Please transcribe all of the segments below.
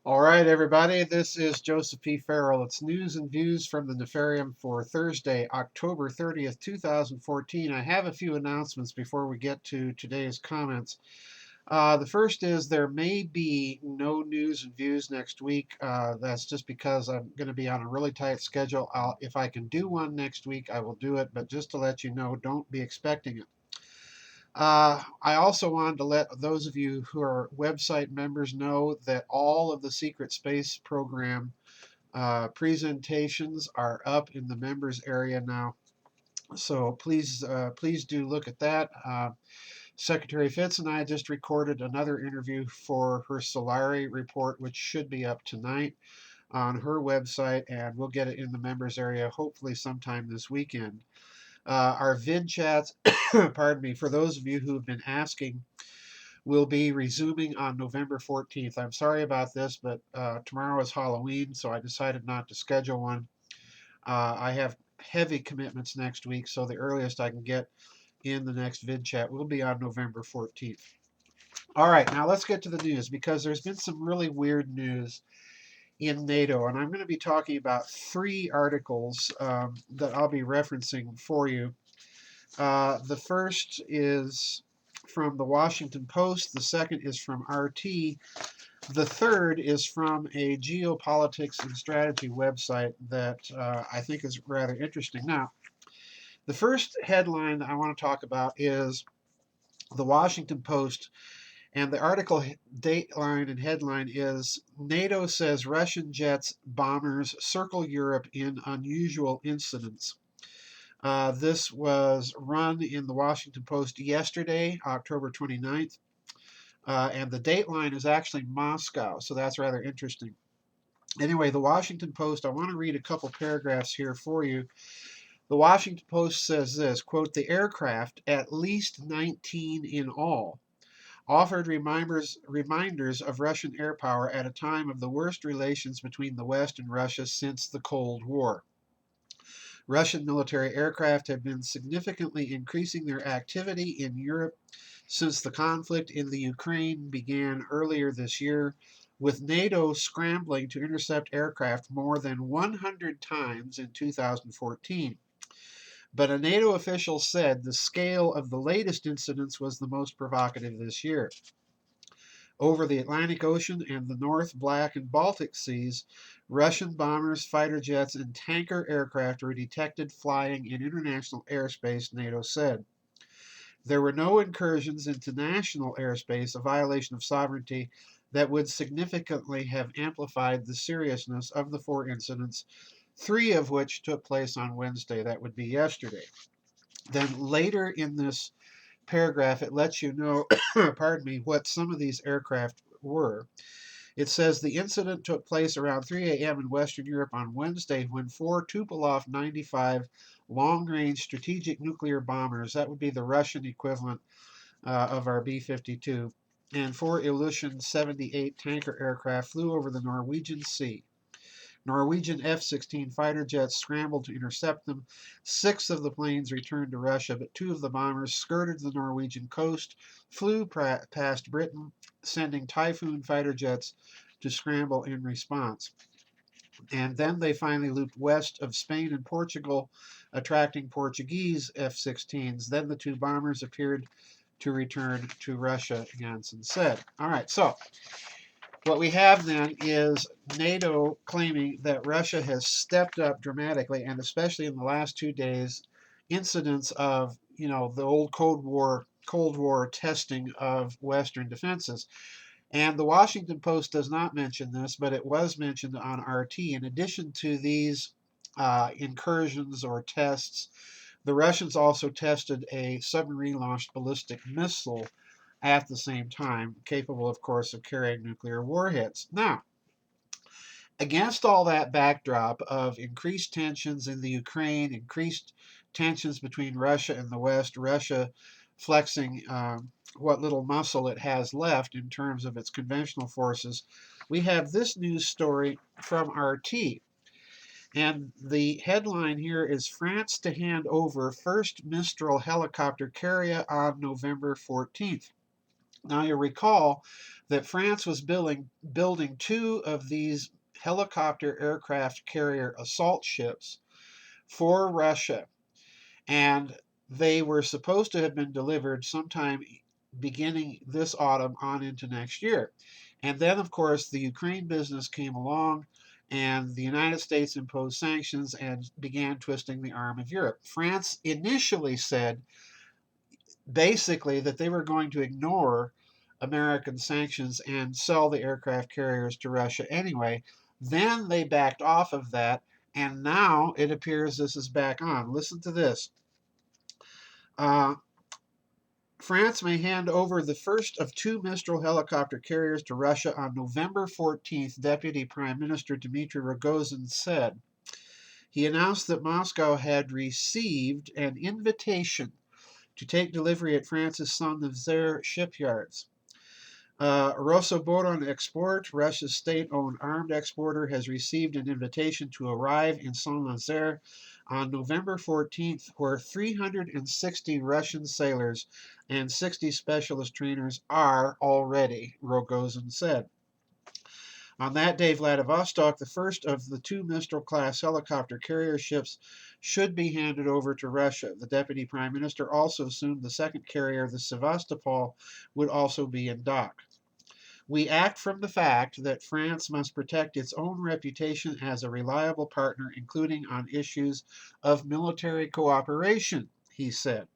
All right, everybody, this is Joseph P. Farrell. It's news and views from the Nefarium for Thursday, October 30th, 2014. I have a few announcements before we get to today's comments. The first is there may be no news and views next week. That's just because I'm going to be on a really tight schedule. If I can do one next week, I will do it, but just to let you know, don't be expecting it. I also wanted to let those of you who are website members know that all of the Secret Space Program presentations are up in the members area now. So please do look at that. Secretary Fitz and I just recorded another interview for her Solari report, which should be up tonight on her website, and we'll get it in the members area hopefully sometime this weekend. Our vid chats, pardon me, for those of you who have been asking, will be resuming on November 14th. I'm sorry about this, but tomorrow is Halloween, so I decided not to schedule one. I have heavy commitments next week, so the earliest I can get in the next vid chat will be on November 14th. All right, now let's get to the news because there's been some really weird news in NATO, and I'm going to be talking about three articles that I'll be referencing for you. The first is from the Washington Post, the second is from RT, the third is from a geopolitics and strategy website that I think is rather interesting. Now, the first headline that I want to talk about is the Washington Post, and the article dateline and headline is NATO says Russian jets, bombers circle Europe in unusual incidents. This was run in the Washington Post yesterday, October 29th, and the dateline is actually Moscow, so that's rather interesting. Anyway, the Washington Post, I want to read a couple paragraphs here for you. The Washington Post says this, quote, the aircraft, at least 19 in all, offered reminders of Russian air power at a time of the worst relations between the West and Russia since the Cold War. Russian military aircraft have been significantly increasing their activity in Europe since the conflict in the Ukraine began earlier this year, with NATO scrambling to intercept aircraft more than 100 times in 2014. But a NATO official said the scale of the latest incidents was the most provocative this year. Over the Atlantic Ocean and the North, Black, and Baltic Seas, Russian bombers, fighter jets, and tanker aircraft were detected flying in international airspace, NATO said. There were no incursions into national airspace, a violation of sovereignty that would significantly have amplified the seriousness of the four incidents, three of which took place on Wednesday. That would be yesterday. Then later in this paragraph, it lets you know, pardon me, what some of these aircraft were. It says the incident took place around 3 a.m. in Western Europe on Wednesday when four Tupolev 95 long range strategic nuclear bombers, that would be the Russian equivalent of our B 52, and four Ilyushin 78 tanker aircraft flew over the Norwegian Sea. Norwegian F 16 fighter jets scrambled to intercept them. Six of the planes returned to Russia, but two of the bombers skirted the Norwegian coast, flew past Britain, sending Typhoon fighter jets to scramble in response. And then they finally looped west of Spain and Portugal, attracting Portuguese F 16s. Then the two bombers appeared to return to Russia, Janssen said. All right, so what we have then is NATO claiming that Russia has stepped up dramatically, and especially in the last 2 days, incidents of the old Cold War testing of Western defenses. And the Washington Post does not mention this, but it was mentioned on RT. In addition to these incursions or tests, the Russians also tested a submarine launched ballistic missile at the same time, capable, of course, of carrying nuclear warheads. Now, against all that backdrop of increased tensions in the Ukraine, increased tensions between Russia and the West, Russia flexing what little muscle it has left in terms of its conventional forces, we have this news story from RT. And the headline here is France to hand over first Mistral helicopter carrier on November 14th. Now you recall that France was building two of these helicopter aircraft carrier assault ships for Russia, and they were supposed to have been delivered sometime beginning this autumn on into next year. And then, of course, the Ukraine business came along, and the United States imposed sanctions and began twisting the arm of Europe. France initially said basically that they were going to ignore American sanctions and sell the aircraft carriers to Russia anyway. Then they backed off of that, and now it appears this is back on. Listen to this. Uh, France may hand over the first of two Mistral helicopter carriers to Russia on November 14th, Deputy Prime Minister Dmitry Rogozin said. He announced that Moscow had received an invitation to take delivery at France's Saint-Nazaire shipyards. Rosoboron Export, Russia's state-owned armed exporter, has received an invitation to arrive in Saint-Nazaire on November 14th, where 360 Russian sailors and 60 specialist trainers are already, Rogozin said. On that day, Vladivostok, the first of the two Mistral-class helicopter carrier ships, should be handed over to Russia. The deputy prime minister also assumed the second carrier, the Sevastopol, would also be in dock. We act from the fact that France must protect its own reputation as a reliable partner, including on issues of military cooperation, he said.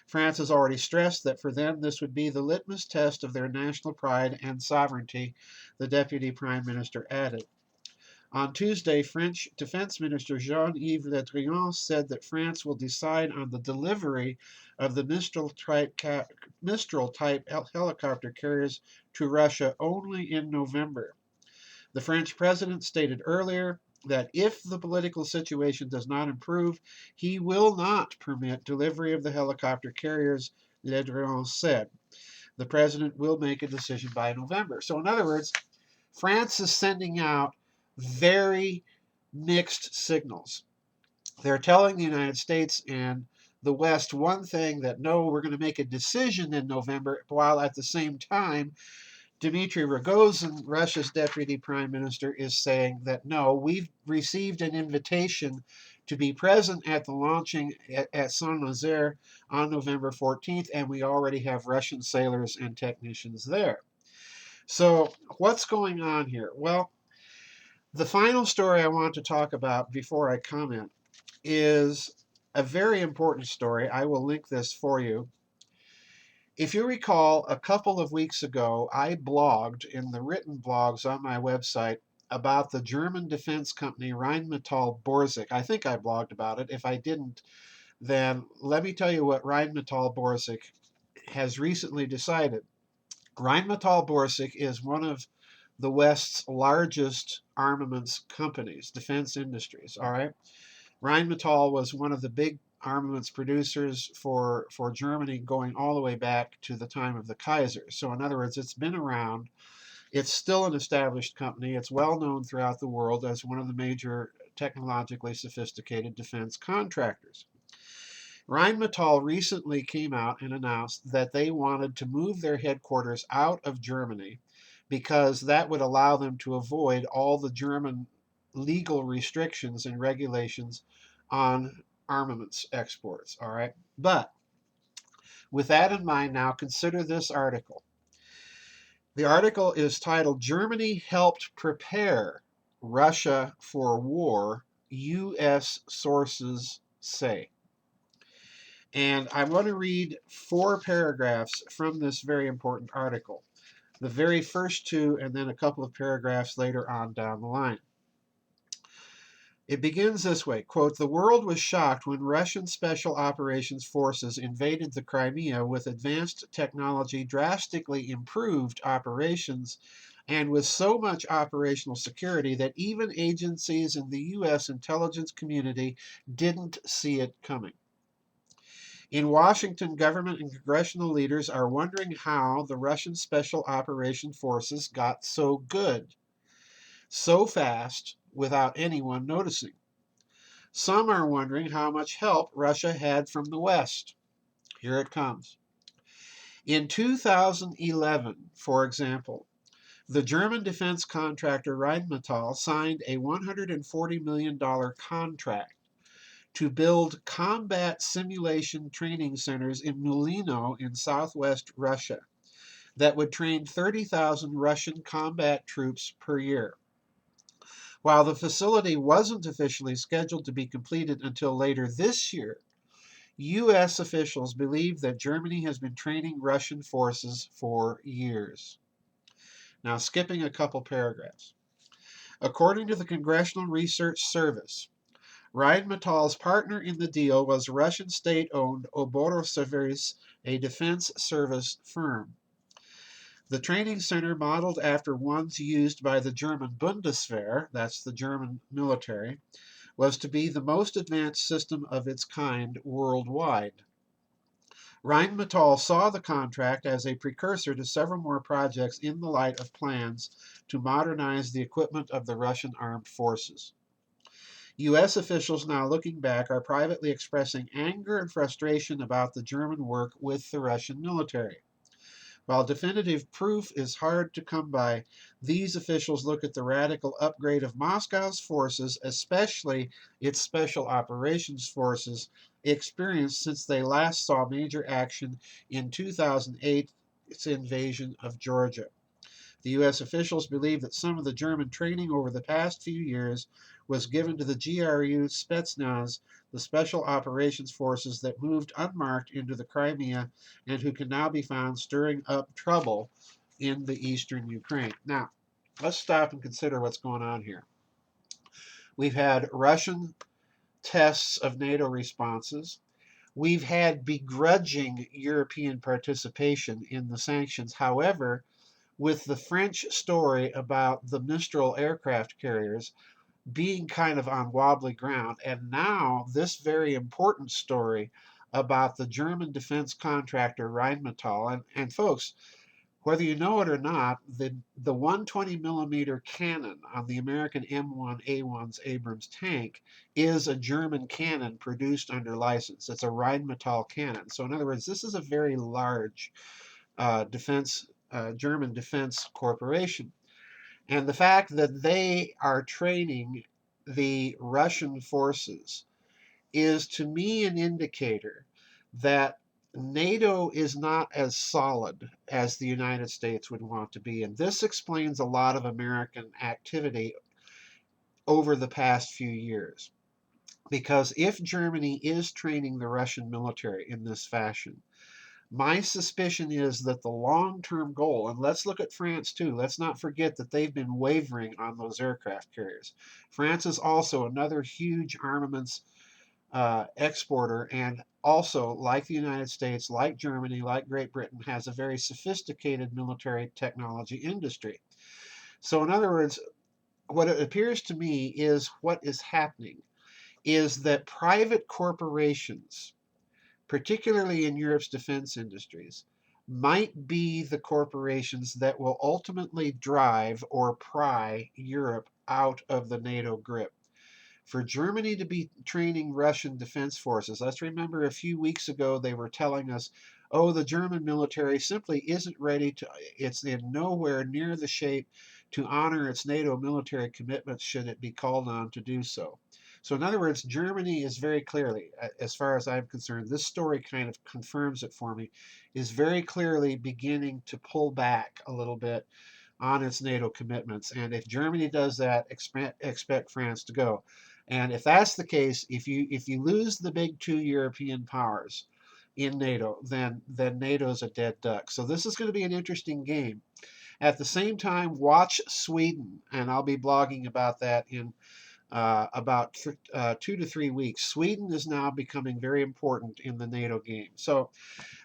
France has already stressed that for them this would be the litmus test of their national pride and sovereignty, the deputy prime minister added. On Tuesday, French Defense Minister Jean-Yves Le Drian said that France will decide on the delivery of the Mistral-type helicopter carriers to Russia only in November. The French president stated earlier that if the political situation does not improve, he will not permit delivery of the helicopter carriers, Le Drian said. The president will make a decision by November. So, in other words, France is sending out very mixed signals. They're telling the United States and the West one thing, that no, we're going to make a decision in November, while at the same time, Dmitry Rogozin, Russia's deputy prime minister, is saying that no, we've received an invitation to be present at the launching at Saint-Nazaire on November 14th, and we already have Russian sailors and technicians there. So, what's going on here? Well, the final story I want to talk about before I comment is a very important story. I will link this for you. If you recall, a couple of weeks ago, I blogged in the written blogs on my website about the German defense company Rheinmetall Borsig. I think I blogged about it. If I didn't, then let me tell you what Rheinmetall Borsig has recently decided. Rheinmetall Borsig is one of the West's largest armaments companies, defense industries, all right? Rheinmetall was one of the big armaments producers for Germany going all the way back to the time of the Kaiser. So in other words, it's been around. It's still an established company. It's well known throughout the world as one of the major technologically sophisticated defense contractors. Rheinmetall recently came out and announced that they wanted to move their headquarters out of Germany because that would allow them to avoid all the German legal restrictions and regulations on armaments exports. All right. But with that in mind, now consider this article. The article is titled Germany Helped Prepare Russia for War, U.S. Sources Say. And I want to read 4 paragraphs from this very important article. The very first 2, and then a couple of paragraphs later on down the line. It begins this way, quote, "The world was shocked when Russian Special Operations Forces invaded the Crimea with advanced technology, drastically improved operations, and with so much operational security that even agencies in the U.S. intelligence community didn't see it coming. In Washington, government and congressional leaders are wondering how the Russian Special Operation Forces got so good, so fast, without anyone noticing. Some are wondering how much help Russia had from the West. Here it comes. In 2011, for example, the German defense contractor Rheinmetall signed a $140 million contract to build combat simulation training centers in Mulino in southwest Russia that would train 30,000 Russian combat troops per year. While the facility wasn't officially scheduled to be completed until later this year, U.S. officials believe that Germany has been training Russian forces for years. Now, skipping a couple paragraphs. According to the Congressional Research Service, Rheinmetall's partner in the deal was Russian state-owned Oborosevers, a defense service firm. The training center, modeled after ones used by the German Bundeswehr, that's the German military, was to be the most advanced system of its kind worldwide. Rheinmetall saw the contract as a precursor to several more projects in the light of plans to modernize the equipment of the Russian armed forces. U.S. officials, now looking back, are privately expressing anger and frustration about the German work with the Russian military. While definitive proof is hard to come by, these officials look at the radical upgrade of Moscow's forces, especially its special operations forces, experienced since they last saw major action in 2008, its invasion of Georgia. The U.S. officials believe that some of the German training over the past few years was given to the GRU Spetsnaz, the special operations forces that moved unmarked into the Crimea and who can now be found stirring up trouble in the eastern Ukraine. Now, let's stop and consider what's going on here. We've had Russian tests of NATO responses. We've had begrudging European participation in the sanctions. However, with the French story about the Mistral aircraft carriers being kind of on wobbly ground, and now this very important story about the German defense contractor Rheinmetall. And folks, whether you know it or not, the 120 millimeter cannon on the American M1A1's Abrams tank is a German cannon produced under license. It's a Rheinmetall cannon. So in other words, this is a very large German defense corporation. And the fact that they are training the Russian forces is, to me, an indicator that NATO is not as solid as the United States would want to be. And this explains a lot of American activity over the past few years. Because if Germany is training the Russian military in this fashion, my suspicion is that the long-term goal, and let's look at France too, let's not forget that they've been wavering on those aircraft carriers. France is also another huge armaments exporter, and also, like the United States, like Germany, like Great Britain, has a very sophisticated military technology industry. So in other words, what it appears to me is what is happening is that private corporations, particularly in Europe's defense industries, might be the corporations that will ultimately drive or pry Europe out of the NATO grip. For Germany to be training Russian defense forces, let's remember a few weeks ago they were telling us, oh, the German military simply isn't ready to, it's in nowhere near the shape to honor its NATO military commitments should it be called on to do so. So in other words, Germany is very clearly, as far as I'm concerned, this story kind of confirms it for me, is very clearly beginning to pull back a little bit on its NATO commitments. And if Germany does that, expect France to go. And if that's the case, if you lose the big two European powers in NATO, then NATO is a dead duck. So this is going to be an interesting game. At the same time, watch Sweden, and I'll be blogging about that in about 2 to 3 weeks. Sweden is now becoming very important in the NATO game. So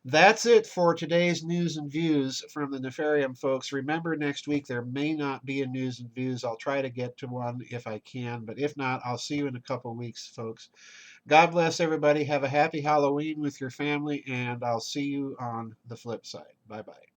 that's it for today's news and views from the Nefarium folks. Remember, next week there may not be a news and views. I'll try to get to one if I can, but if not, I'll see you in a couple weeks, folks. God bless everybody. Have a happy Halloween with your family, and I'll see you on the flip side. Bye-bye.